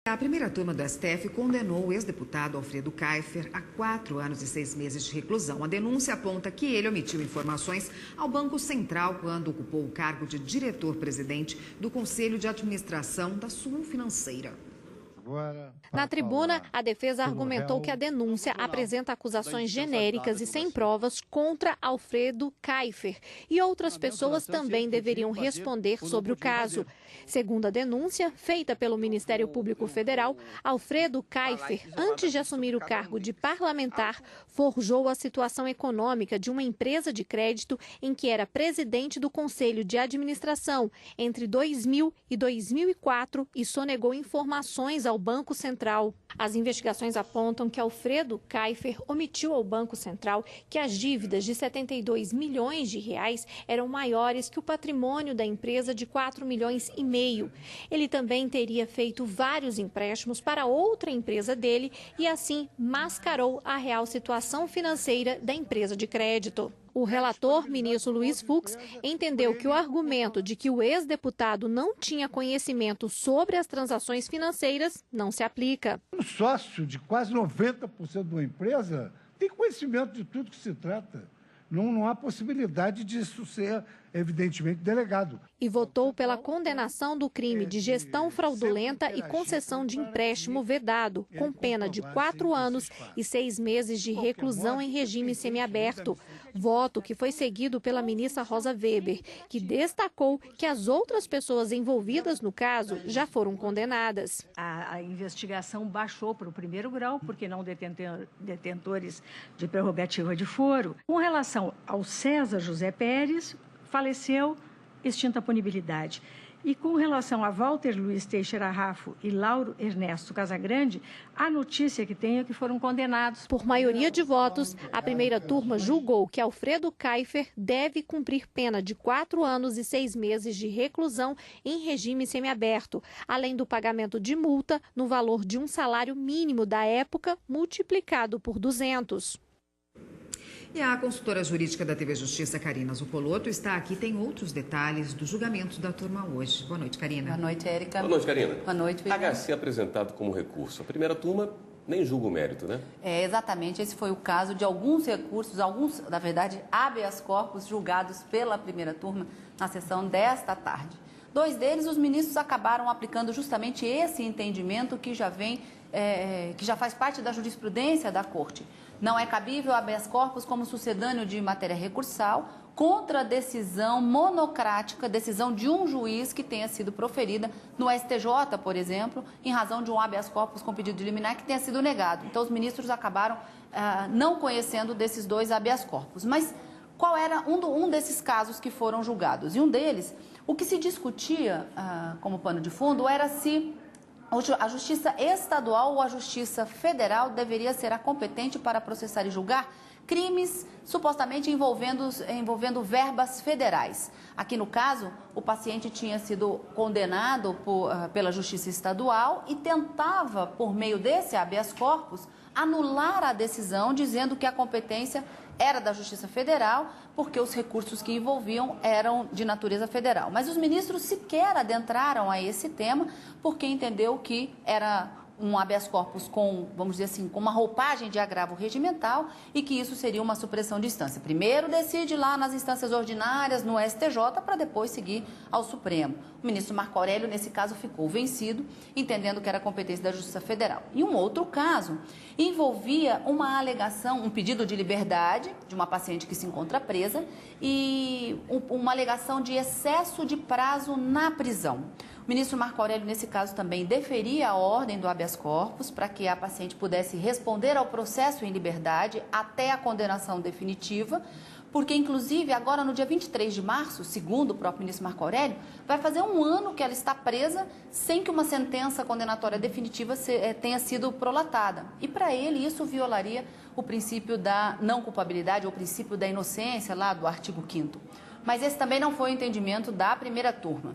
A primeira turma do STF condenou o ex-deputado Alfredo Kaifer a 4 anos e 6 meses de reclusão. A denúncia aponta que ele omitiu informações ao Banco Central quando ocupou o cargo de diretor-presidente do Conselho de Administração da Sul Financeira. Na tribuna, a defesa argumentou que a denúncia apresenta acusações genéricas e sem provas contra Alfredo Kaifer e outras pessoas também deveriam responder sobre o caso. Segundo a denúncia, feita pelo Ministério Público Federal, Alfredo Kaifer, antes de assumir o cargo de parlamentar, forjou a situação econômica de uma empresa de crédito em que era presidente do Conselho de Administração entre 2000 e 2004 e sonegou informações ao Banco Central. As investigações apontam que Alfredo Kaifer omitiu ao Banco Central que as dívidas de 72 milhões de reais eram maiores que o patrimônio da empresa de 4 milhões e meio. Ele também teria feito vários empréstimos para outra empresa dele e assim mascarou a real situação financeira da empresa de crédito. O relator, ministro Luiz Fux, entendeu que o argumento de que o ex-deputado não tinha conhecimento sobre as transações financeiras não se aplica. Um sócio de quase 90% de uma empresa tem conhecimento de tudo que se trata. Não há possibilidade disso ser, evidentemente, delegado. E votou pela condenação do crime de gestão fraudulenta e concessão de empréstimo vedado, com pena de 4 anos e 6 meses de reclusão em regime semiaberto. Voto que foi seguido pela ministra Rosa Weber, que destacou que as outras pessoas envolvidas no caso já foram condenadas. A investigação baixou para o primeiro grau, porque não detentores de prerrogativa de foro. Com relação ao César José Pérez, faleceu, extinta a punibilidade. E com relação a Walter Luiz Teixeira Raffo e Lauro Ernesto Casagrande, a notícia que tenho é que foram condenados. Por maioria de votos, a primeira turma julgou que Alfredo Kaifer deve cumprir pena de 4 anos e 6 meses de reclusão em regime semiaberto, além do pagamento de multa no valor de um salário mínimo da época multiplicado por 200. E a consultora jurídica da TV Justiça, Karina Zuccolotto, está aqui. Tem outros detalhes do julgamento da turma hoje. Boa noite, Karina. Boa noite, Érica. Boa noite, Karina. Boa noite, Vitor. HC apresentado como recurso. A primeira turma nem julga o mérito, né? Exatamente. Esse foi o caso de alguns recursos, na verdade, habeas corpus julgados pela primeira turma na sessão desta tarde. 2 deles, os ministros acabaram aplicando justamente esse entendimento que já faz parte da jurisprudência da Corte. Não é cabível habeas corpus como sucedâneo de matéria recursal contra a decisão monocrática, decisão de um juiz que tenha sido proferida no STJ, por exemplo, em razão de um habeas corpus com pedido de liminar que tenha sido negado. Então, os ministros acabaram não conhecendo desses 2 habeas corpus. Mas qual era um desses casos que foram julgados? E um deles, o que se discutia como pano de fundo era se a Justiça Estadual ou a Justiça Federal deveria ser a competente para processar e julgar crimes supostamente envolvendo verbas federais. Aqui no caso, o paciente tinha sido condenado pela Justiça Estadual e tentava, por meio desse habeas corpus, anular a decisão, dizendo que a competência era da Justiça Federal, porque os recursos que envolviam eram de natureza federal. Mas os ministros sequer adentraram a esse tema, porque entendeu que era um habeas corpus com, vamos dizer assim, com uma roupagem de agravo regimental e que isso seria uma supressão de instância. Primeiro decide lá nas instâncias ordinárias, no STJ, para depois seguir ao Supremo. O ministro Marco Aurélio, nesse caso, ficou vencido, entendendo que era competência da Justiça Federal. E um outro caso envolvia uma alegação, um pedido de liberdade de uma paciente que se encontra presa e uma alegação de excesso de prazo na prisão. O ministro Marco Aurélio, nesse caso, também deferia a ordem do habeas corpus para que a paciente pudesse responder ao processo em liberdade até a condenação definitiva, porque, inclusive, agora no dia 23 de março, segundo o próprio ministro Marco Aurélio, vai fazer 1 ano que ela está presa sem que uma sentença condenatória definitiva tenha sido prolatada. E, para ele, isso violaria o princípio da não culpabilidade, ou o princípio da inocência, lá do artigo 5º. Mas esse também não foi o entendimento da primeira turma.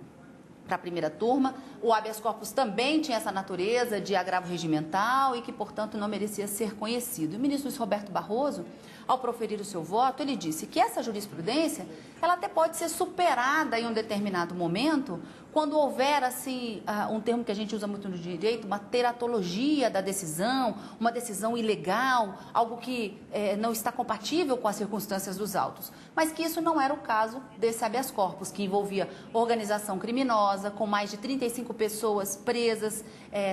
Para a primeira turma, o habeas corpus também tinha essa natureza de agravo regimental e que, portanto, não merecia ser conhecido. E o ministro Luiz Roberto Barroso, ao proferir o seu voto, ele disse que essa jurisprudência ela até pode ser superada em um determinado momento quando houver, assim, um termo que a gente usa muito no direito, uma teratologia da decisão, uma decisão ilegal, algo que não está compatível com as circunstâncias dos autos. Mas que isso não era o caso desse habeas corpus, que envolvia organização criminosa, com mais de 35 pessoas presas,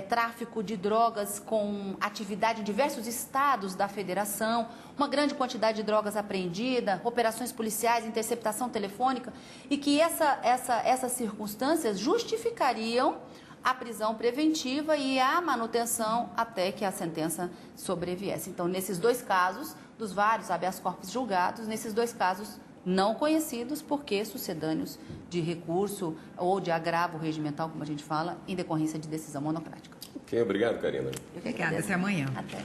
tráfico de drogas com atividade em diversos estados da federação, uma grande quantidade de drogas apreendida, operações policiais, interceptação telefônica, e que essas circunstâncias justificariam a prisão preventiva e a manutenção até que a sentença sobreviesse. Então, nesses dois casos, dos vários habeas corpus julgados, nesses dois casos não conhecidos, porque sucedâneos de recurso ou de agravo regimental, como a gente fala, em decorrência de decisão monocrática. Ok, obrigado, Karina. Obrigada, até amanhã. Até.